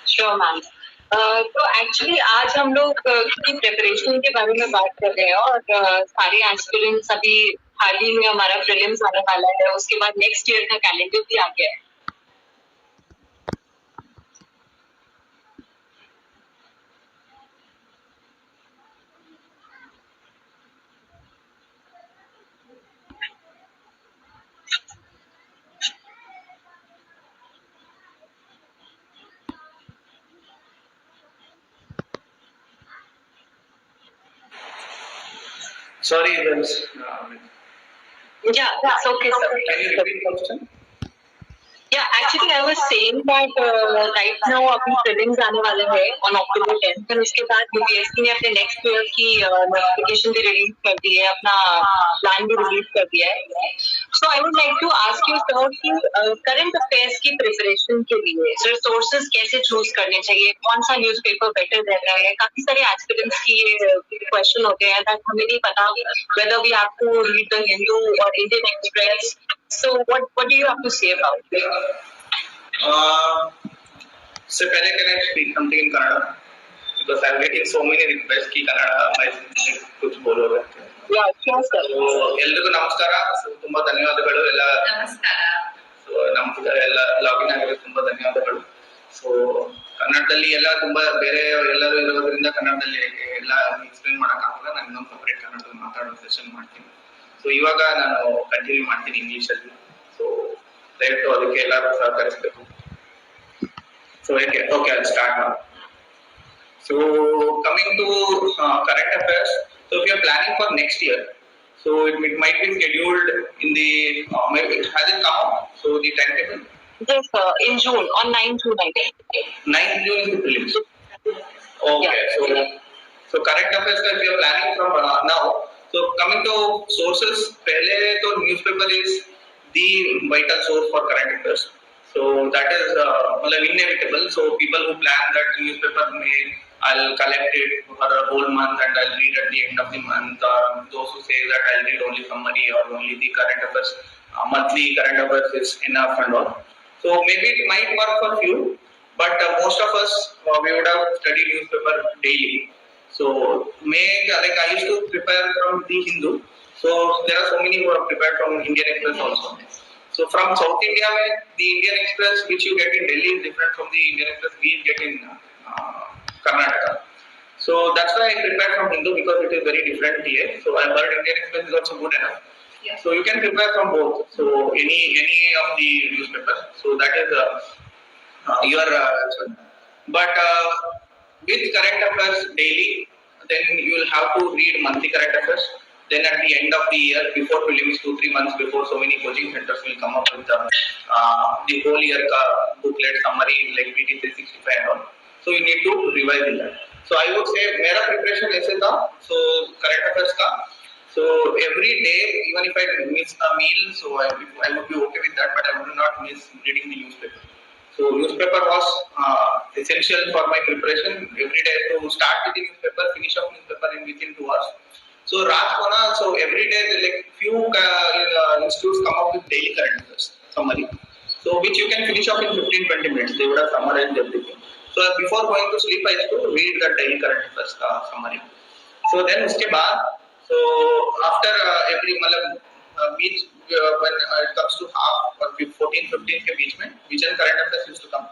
Sure ma'am. तो actually आज हम लोग की प्रिपरेशन के बारे में बात कर रहे हैं और सारे एस्पिरेंट्स अभी हाल ही में हमारा प्रीलिम्स आने वाला है, उसके बाद नेक्स्ट ईयर का कैलेंडर भी आ गया है। Sorry, Yeah, that's okay, sir. Can you repeat the question? Yeah, actually I was saying that right now अभी prelims आने वाले हैं on October 10th और उसके बाद UPSC ने अपने next year की notification भी release कर दी है, अपना plan भी release कर दिया है. So I would like to ask you sir कि current affairs की preparation के लिए resources कैसे choose करने चाहिए, कौन सा newspaper better रहता है? काफी सारे aspirants की ये question होते हैं that हमें नहीं पता whether we have to read the Hindu or Indian Express. So what do you have to say about it? So पहले can I speak something in Kannada? Because I'm getting so many requests कि Kannada मैं कुछ बोलोगे. Yeah, sure sir. So ಎಲ್ರಿಗೂ ನಮಸ್ಕಾರ. So ತುಂಬಾ ಧನ್ಯವಾದಗಳು ಎಲ್ಲ. ನಮಸ್ಕಾರ. So ನಮಸ್ಕಾರ ಎಲ್ಲ ಲಾಗಿನ್ ಆಗಿರೋದು ತುಂಬಾ ಧನ್ಯವಾದಗಳು. So ಕನ್ನಡದಲ್ಲಿ ಎಲ್ಲ ತುಂಬಾ ಬೇರೆ ಎಲ್ಲರೂ ಇರೋದ್ರಿಂದ ಕನ್ನಡದಲ್ಲಿ ಎಲ್ಲ ಎಕ್ಸ್ಪ್ಲೇನ್ ಮಾಡಕ್ಕಾಗಲ್ಲ. ನಾನು ಇನ್ನೊಂದು ಸಪರೇಟ್ ಕನ್ನಡದಲ್ಲಿ ಮಾತಾಡೋ ಸೆಷನ್ ಮಾಡ್ತೀನಿ. ಸೊ ಇವಾಗ ನಾನು ಕಂಟಿನ್ಯೂ ಮಾಡ್ತೀನಿ ಇಂಗ್ಲಿಷ್ ಅಲ್ಲಿ. ಸೊ ದಯವಿಟ್ಟು ಅದಕ್ಕೆ ಎಲ್ಲರೂ ಸಹಕರಿಸಬೇಕು. So okay I'll start now. So coming to current affairs, so if you are planning for next year, so it might be scheduled in the maybe has it come out? So the timetable? Yes sir, in June on 9th June. 9th June is the prelims. Okay, yeah. So current affairs if you are planning from now. So coming to sources, pehle to newspaper is the vital source for current affairs. So that is inevitable. So people who plan that newspaper I'll collect it for a whole month and I'll read at the end of the month. Those who say that I'll read only summary or only the current affairs, monthly current affairs is enough and all. So maybe it might work for few, but most of us we would have studied newspaper daily. So I used to prepare from the Hindu. So there are so many who are prepared from Indian Express also. So from South India, the Indian Express which you get in Delhi is different from the Indian Express we get in Karnataka. So that's why I prepared from Hindu because it is very different here. So I heard Indian Express is also good enough. Yeah. So you can prepare from both. So any of the newspapers. So that is your but with current affairs daily, then you will have to read monthly current affairs. Then at the end of the year, before prelims, 2-3 months before, so many coaching centers will come up with the whole year booklet summary like PT 365 and all. So you need to revise in that. So I would say मेरा preparation ऐसे था. So current affairs का. So every day, even if I miss a meal, so I would be okay with that, but I would not miss reading the newspaper. So newspaper was essential for my preparation. Every day to start with the newspaper, finish off newspaper within 2 hours. So Raj Kona, so every day like few institutes come up with daily current affairs summary. So which you can finish off in 15-20 minutes. They would have summarized everything. So before going to sleep, I used to read the daily current affairs summary. So then uske baad, so after every beach when it comes to half or 14-15 ke beech mein, vision current affairs used to come.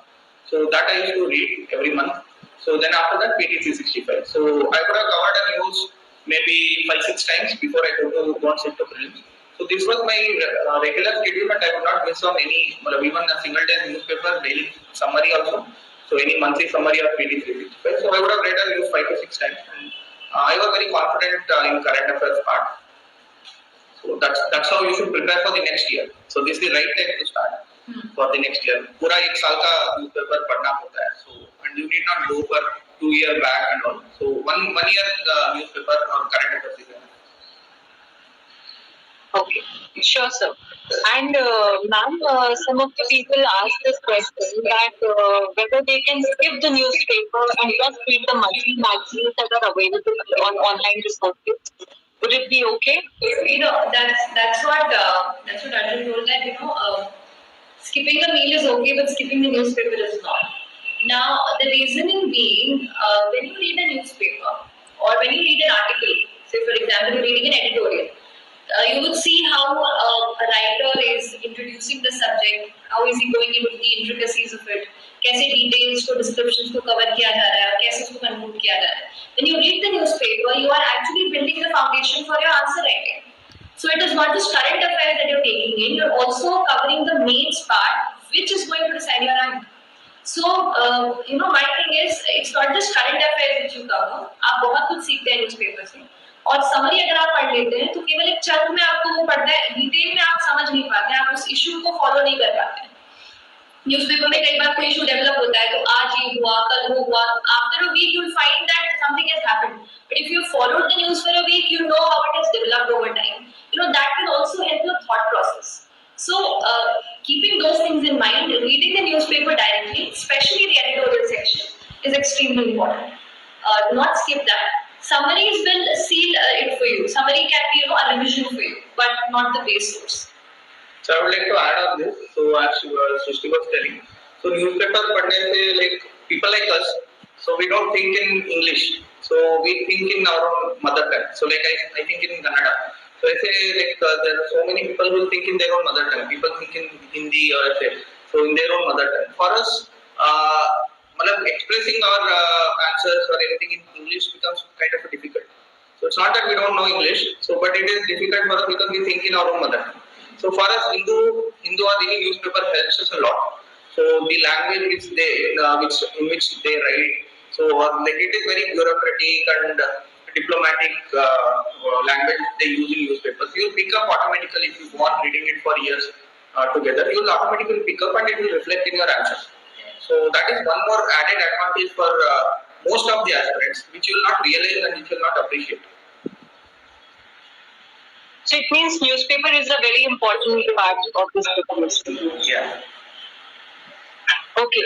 So that I used to read every month. So then after that PT 365. So I would have covered a news maybe 5-6 times before I go to sit to prelims. So this was my regular schedule and I would not miss on any even a single day newspaper daily summary also. So any monthly summary of PT 365. So I would have read a news 5-6 times. And I was very confident in current affairs part. So that's how you should prepare for the next year. So this is the right time to start for the next year. पूरा एक साल का newspaper पढ़ना होता है. So and you need not go for 2 year back and all. So one year newspaper or current affairs is enough. Okay, sure sir. And ma'am, some of the people ask this question that whether they can skip the newspaper and just read the monthly magazines that are available on online resources. Would it be okay? That's what Arjun told that Skipping a meal is okay, but skipping the newspaper is not. Now, the reasoning being, when you read a newspaper or when you read an article, say for example, you're reading an editorial, you would see how a writer is introducing the subject, how is he going into the intricacies of it, कैसे details को descriptions को cover किया जा रहा है, कैसे उसको conclude किया जा रहा है. When you read the newspaper, you are actually building the foundation for your answer writing. So it is not just current affairs that you're taking in, you're also covering the mains part, which is going to decide your rank. So, my thing is, it's not just current affairs which you cover. आप बहुत कुछ सीखते हैं newspaper से. और summary अगर आप पढ़ लेते हैं तो केवल एक चंक में आपको वो पढ़ना है, डिटेल में आप समझ नहीं पाते, आप उस इशू को फॉलो नहीं कर पाते हैं. न्यूज़पेपर में कई बार कोई इशू डेवलप होता है तो आज ये हुआ, कल वो हुआ. After a week you will find that something has happened. But if you followed the news for a week, you know how it has developed over time. That will also help your thought process. So, keeping those things in mind, reading the newspaper directly, especially the editorial section, is extremely important. Do not skip that. Summaries will seal it for you. Summary can be, a revision for you, but not the base source. So I would like to add on this. So as Srishti was telling, so newspaper padne se like people like us, so we don't think in English. So we think in our own mother tongue. So like I think in Kannada. So I say like there are so many people who think in their own mother tongue. People think in Hindi or I say so in their own mother tongue. For us, expressing our answers or anything in English becomes kind of difficult. So it's not that we don't know English. So but it is difficult for us because we think in our own mother tongue. So for us, Hindu or any newspaper helps us a lot. So the language in which they write, so like it is very bureaucratic and diplomatic language they use in newspapers. You will pick up automatically if you go on reading it for years together. You will automatically pick up and it will reflect in your answers. So that is one more added advantage for most of the aspirants, which you will not realize and which you will not appreciate. So it means newspaper is a very important part of this preparation. Yeah. Okay.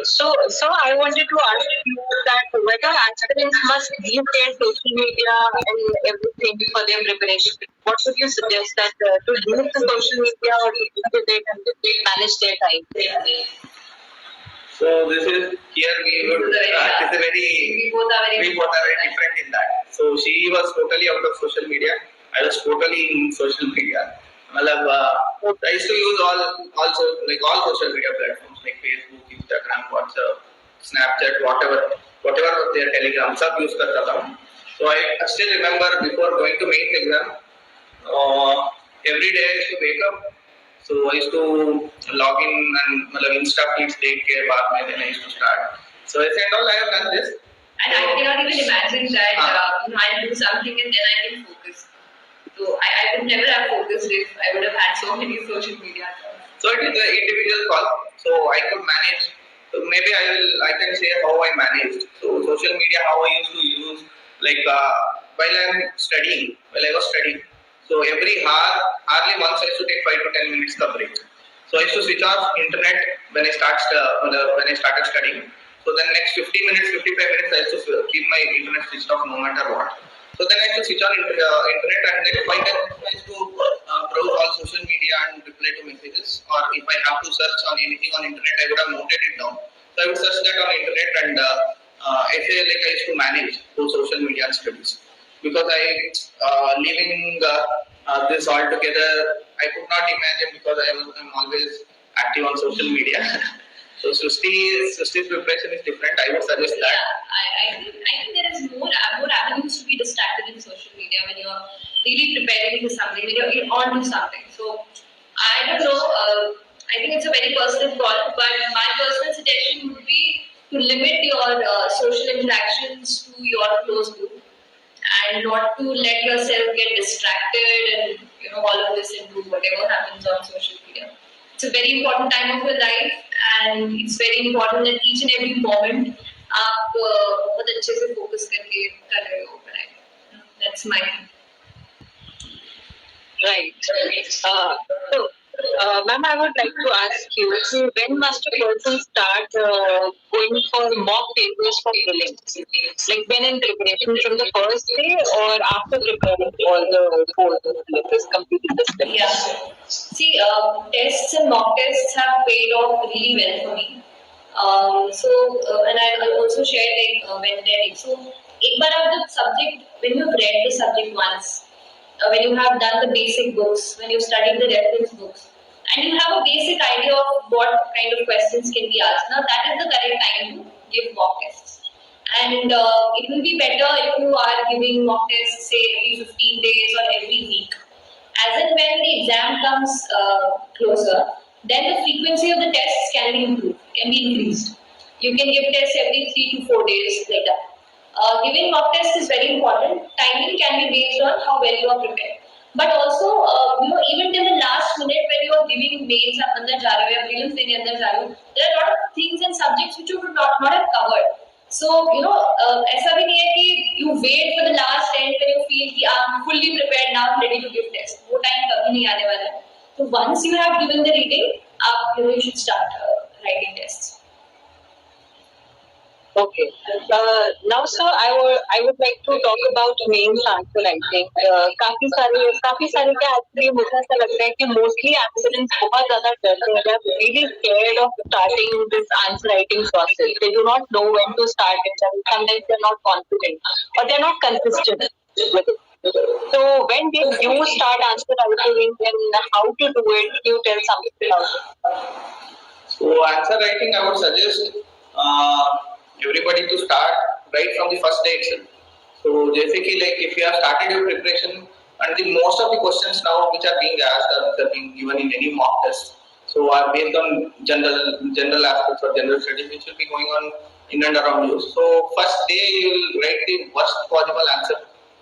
So I wanted to ask you that whether aspirants must give their social media and everything for their preparation. What would you suggest that to use the social media or to use it and manage their time? So this is here we both are very different in that. So she was totally out of social media. I was totally in social media. I used to use all social media platforms like Facebook, Instagram, WhatsApp, Snapchat, whatever was there, Telegram, सब use करता था. So I still remember before going to main exam, every day I used to wake up. So I used to log in and Insta feeds देख के बाद में then I used to start. So I said all I have done this. And I cannot even imagine that I'll do something and then I can focus. So I would never have focused if I would have had so many social media accounts. So it is an individual call. So I could manage. So maybe I can say how I managed. So social media, how I used to use while I was studying. So every hour, hardly once I used to take 5 to 10 minutes of break. So I used to switch off internet when I started studying. So then next 50 minutes, 55 minutes, I used to keep my internet switched off no matter what. So then I used to switch on internet and then 5 10 minutes I used to browse all social media and reply to messages. Or if I have to search on anything on internet, I would have noted it down. So I would search that on internet and I feel like I used to manage those social media and studies. Because leaving this all together, I could not imagine because I'm always active on social media. So Srishti's preparation is different. I would suggest that. Yeah, I think there is more avenues to be distracted in social media when you're really preparing for something, when you're on to something. So I don't know. I think it's a very personal call, but my personal suggestion would be to limit your social interactions to your close group and not to let yourself get distracted and all of this into whatever happens on social media. It's a very important time of your life and it's very important that each and every moment आप बहुत अच्छे से focus करके कर रहे हो पढ़ाई. That's my thing. Right. So Ma'am, I would like to ask you, so when must a person start going for mock papers for prelims? Like when in preparation from the first day or after preparing for the whole syllabus, completing the syllabus? Yeah. See, tests and mock tests have paid off really well for me. And I'll also share like when reading. So, एक बार आप the subject, when you've read the subject once, when you have done the basic books, when you've studied the reference books, and you have a basic idea of what kind of questions can be asked. Now that is the correct time to give mock tests. And it will be better if you are giving mock tests, say every 15 days or every week. As and when the exam comes closer, then the frequency of the tests can be improved, can be increased. You can give tests every 3 to 4 days like that. Giving mock test is very important. Timing can be based on how well you are prepared. But also, even till the last minute when you are giving mains अंदर जा रहे हो या prelims देने अंदर जा रहे हो, there are a lot of things and subjects which you would not have covered. So, ऐसा भी नहीं है कि you wait for the last end when you feel कि I'm fully prepared now, I'm ready to give test. वो time कभी नहीं आने वाला है. So once you have given the reading, you should start writing tests. Okay. Now, sir, I would like to talk about mains answer writing. काफी सारे क्या actually मुझे ऐसा लगता है कि mostly aspirants बहुत ज़्यादा डरते हैं. They are really scared of starting this answer writing process. They do not know when to start it, and sometimes they are not confident or they are not consistent with it. So, when did you start answer writing and how to do it? You tell something about it. So answer writing, I would suggest everybody to start right from the first day itself. So जैसे कि like if you have started your preparation and the most of the questions now which are being asked or which are being given in any mock test, so are based on general aspects or general studies which will be going on in and around you. So first day you will write the worst possible answer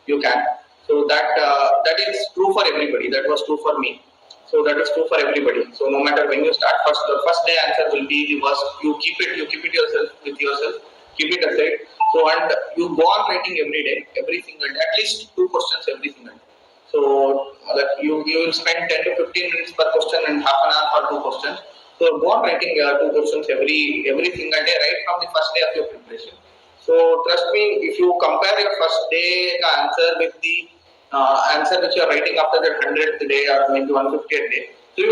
you can. So that is true for everybody. That was true for me. So that is true for everybody. So no matter when you start, the first day answer will be the worst. You keep it yourself with yourself. Keep it aside. So and you go on writing every day, every single day, at least 2 questions every single day. So like you will spend 10 to 15 minutes per question and half an hour for 2 questions. So go on writing 2 questions every single day, right from the first day of your preparation. So trust me, if you compare your first day answer with the answer which you are writing after that 100th day or maybe 150th day, so you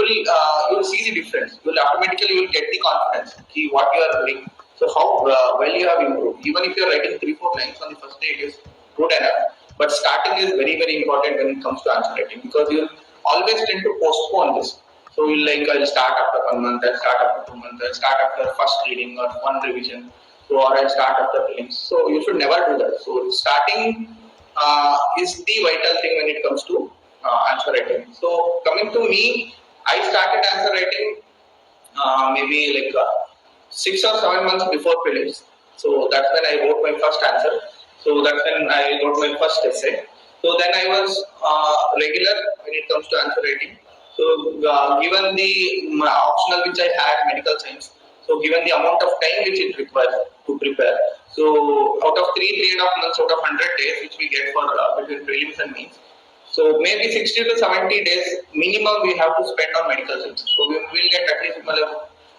will see the difference. You will automatically get the confidence see what you are doing. So how well you have improved. Even if you are writing 3-4 lines on the first day, it is good enough. But starting is very important when it comes to answer writing because you always tend to postpone this. So you like I'll start after 1 month, I'll start after 2 months, I'll start after first reading or one revision. So or I'll start after prelims. So you should never do that. So starting is the vital thing when it comes to answer writing. So coming to me, I started answer writing maybe like 6 or 7 months before prelims. So that's when I wrote my first answer. So that's when I wrote my first essay. So then I was regular when it comes to answer writing. So given the optional which I had, medical science, so given the amount of time which it requires to prepare, so out of 3.5 months out of 100 days which we get for between prelims and means, so maybe 60 to 70 days minimum we have to spend on medical science. So we will get at least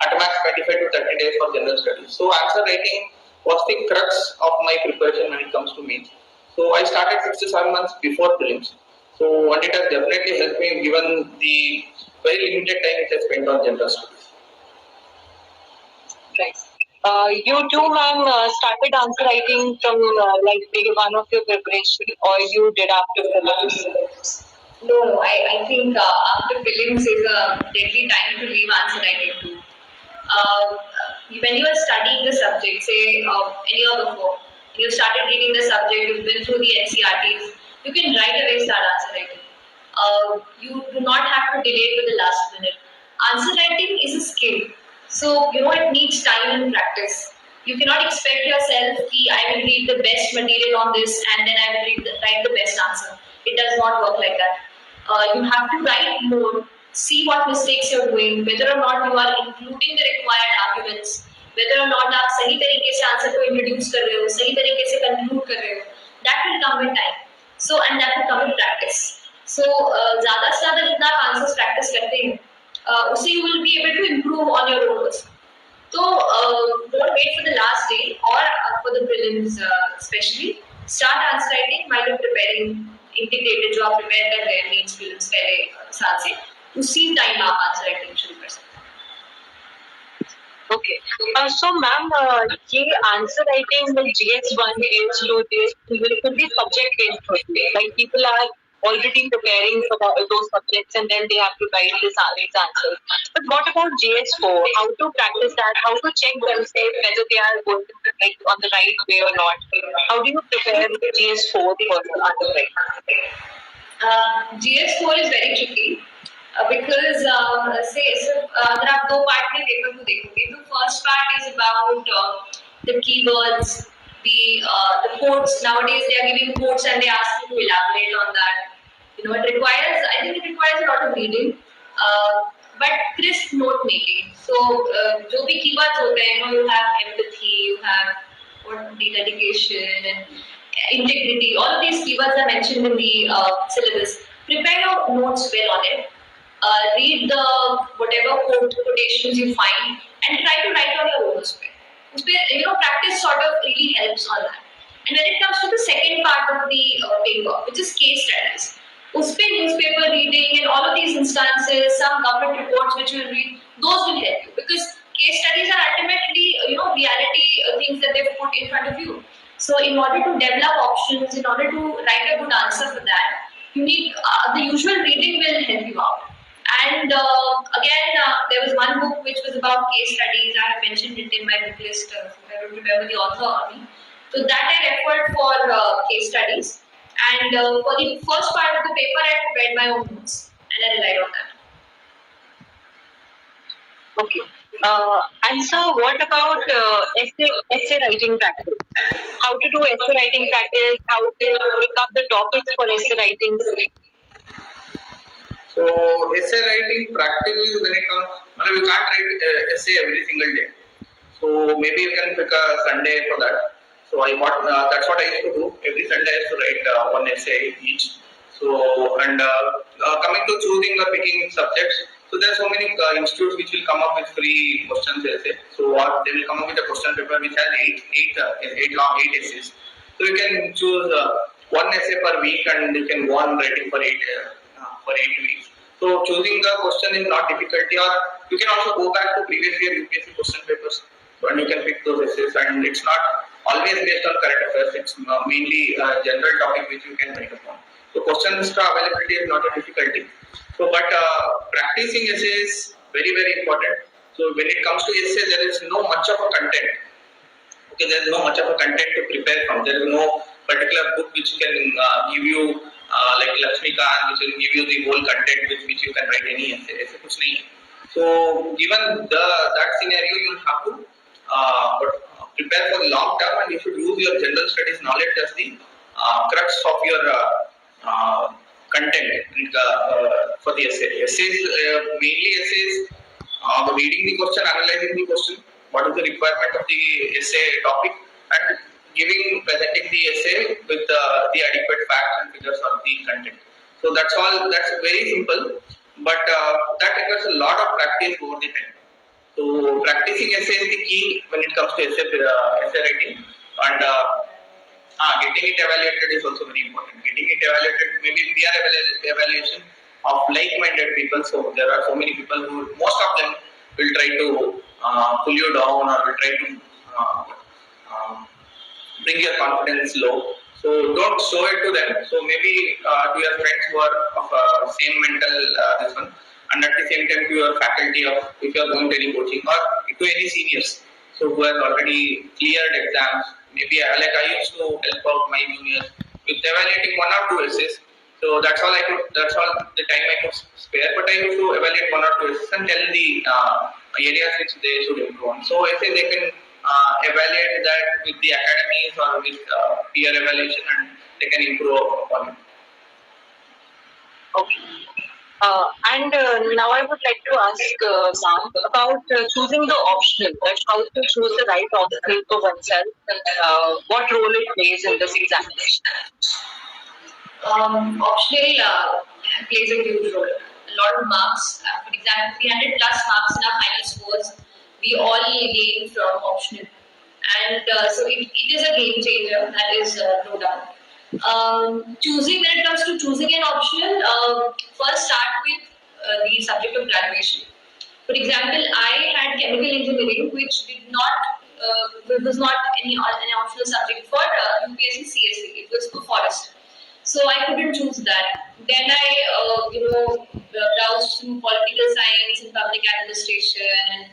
at max 25 to 30 days for general studies. So answer writing was the crux of my preparation when it comes to means. So I started 6 to 7 months before prelims. So and it has definitely helped me given the very limited time which I spent on general studies. Right. You too, ma'am, started answer writing from like day one of your preparation, or you did after prelims? No. I think after prelims is a deadly time to leave answer writing too. When you are studying the subject, say any of the four, you started reading the subject, you've been through the NCRTs, you can right away start answer writing. You do not have to delay to the last minute. Answer writing is a skill. So, it needs time and practice. You cannot expect yourself that I will read the best material on this and then I will write the best answer. It does not work like that. You have to write more, see what mistakes you're doing, whether or not you are including the required arguments, whether or not आप सही तरीके से answer को introduce कर रहे हो, सही तरीके से कंक्लूड कर रहे हो. That will come with time. So and that will come with practice. So ज़्यादा से ज़्यादा जितना आप आंसर्स प्रैक्टिस करते हैं, so you will be able to improve on your own also. So don't wait for the last day or for the prelims especially. Start answer writing while you're preparing integrated जो आप prepare कर रहे हैं mains prelims पहले साल से उसी time आप answer writing शुरू कर सकते हैं. Okay. So, ma'am, ये answer writing with GS1, GS2, GS2 could be subject based only. Like people are already preparing for those subjects and then they have to write these answers. But what about GS4? How to practice that? How to check themselves whether they are going like on the right way or not? How do you prepare GS4 for answer writing? GS4 is very tricky. Because अगर आप दो part में paper को देखोगे तो first part is about the keywords, the quotes. Nowadays they are giving quotes and they ask you to elaborate on that. I think it requires a lot of reading, but crisp note making. So जो भी keywords होते हैं, you have empathy, you have the dedication and integrity. All of these keywords are mentioned in the syllabus. Prepare your notes well on it. Read the whatever quotations you find and try to write on your own spec. Practice sort of really helps on that. And when it comes to the second part of the paper, which is case studies, newspaper reading and all of these instances, some government reports which you will read, those will help you because case studies are ultimately reality things that they've put in front of you. So in order to develop options, in order to write a good answer for that, you need the usual reading will help you out. And again, there was one book which was about case studies. I have mentioned it in my book list. I don't remember the author only. So that I referred for case studies. And for the first part of the paper, I prepared my own notes and I relied on that. Okay. And so, what about essay writing practice? How to do essay writing practice? How to pick up the topics for essay writing? So essay writing practice is when it comes, we can't write essay every single day. So maybe you can pick a Sunday for that. So that's what I used to do. Every Sunday I used to write one essay each. So and coming to choosing or picking subjects, so there are so many institutes which will come up with free questions essay. So they will come up with a question paper which has eight essays. So you can choose one essay per week and you can go on writing for 8 weeks. So choosing the question is not difficulty, or you can also go back to previous year UPSC question papers and you can pick those essays. And it's not always based on current affairs; it's mainly a general topic which you can write upon. So questions availability is not a difficulty. So, but practicing essays is very important. So when it comes to essay, there is no much of a content. Okay, there is no much of a content to prepare from. There is no particular book which can give you like Lakshmikant, which will give you the whole content with which you can write any essay. ऐसे कुछ नहीं है. So given that scenario, you have to prepare for the long term, and you should use your general studies knowledge as the crux of your content for the essay. Essays, mainly essays, reading the question, analyzing the question, what is the requirement of the essay topic, and presenting the essay with the adequate facts and figures of the content. So that's all. That's very simple, but that requires a lot of practice over the time. So practicing essay is the key when it comes to essay writing, and getting it evaluated is also very important. Getting it evaluated, maybe peer evaluation of like-minded people. So there are so many people who, most of them will try to pull you down or will try to bring your confidence low. So don't show it to them. So maybe to your friends who are of same mental this one, and at the same time to your faculty of if you are going to any coaching or to any seniors. So who have already cleared exams. Maybe like I used to help out my juniors with evaluating 1 or 2 essays. So that's all the time I could spare. But I used to evaluate 1 or 2 essays and tell the areas which they should improve on. So I say they can evaluate that with the academies or with peer evaluation, and they can improve upon it. Okay. And now I would like to ask Sam about choosing the optional. That's how to choose the right optional for oneself. What role it plays in this examination? Optional plays a huge role. a lot of marks. For example, 300 plus marks in our final scores, we all gain from optional. And so it is a game changer, that is no doubt. Choosing, when it comes to choosing an optional, first start with the subject of graduation. For example, I had chemical engineering, which did not was not any optional subject for UPSC CSE. It was for forest, so I couldn't choose that. Then I browsed through political science and public administration and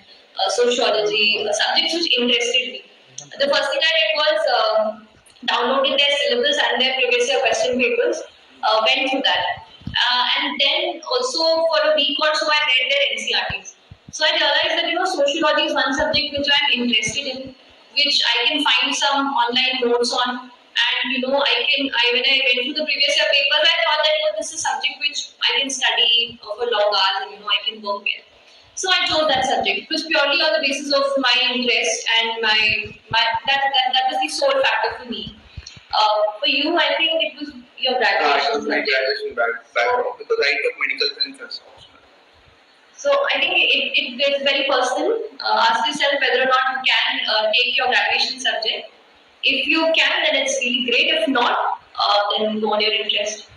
sociology, subjects which interested me. The first thing I did was downloaded their syllabus and their previous year question papers, went through that. And then also for a week or so, I read their NCRTs. So I realized that sociology is one subject which I'm interested in, which I can find some online notes on, and I when I went through the previous year papers, I thought that this is a subject which I can study for long hours and I can work with. So I chose that subject. It was purely on the basis of my interest and my that was the sole factor for me. For you, I think it was your It was graduation my subject. graduation background because I took medical science as optional. So I think it is very personal. Ask yourself whether or not you can take your graduation subject. If you can, then it's really great. If not, then go on your interest.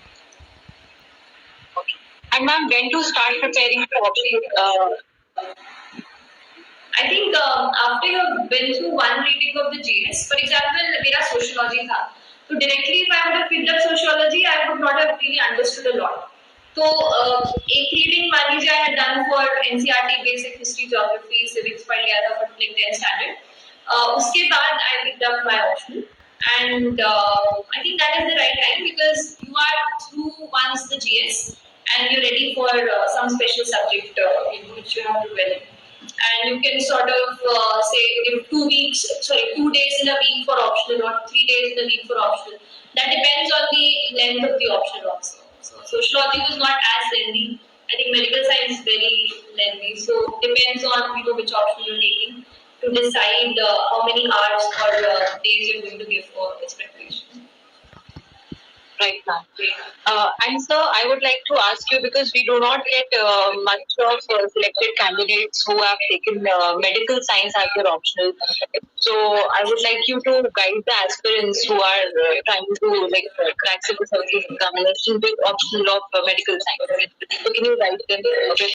And ma'am, when to start preparing for optional? I think after you've been through one reading of the GS, for example, मेरा sociology था, so directly if I would have picked up sociology, I would not have really understood a lot. So एक reading मान लीजिए I had done for NCRT basic history, geography, civics पढ़ लिया था for like 10th standard. उसके बाद I picked up my optional, and I think that is the right time because you are through once the GS and you're ready for some special subject in which you have to dwell in, and you can sort of say give 2 weeks, sorry, 2 days in a week for optional or 3 days in a week for optional. That depends on the length of the optional also. So sociology was not as lengthy. I think medical science is very lengthy. So depends on which option you're taking to decide how many hours or days you're going to give for its preparation. Right, ma'am. And sir, I would like to ask you because we do not get much of selected candidates who have taken medical science as their optional. So I would like you to guide the aspirants who are trying to crack civil service examination with optional of medical science. So can you guide them?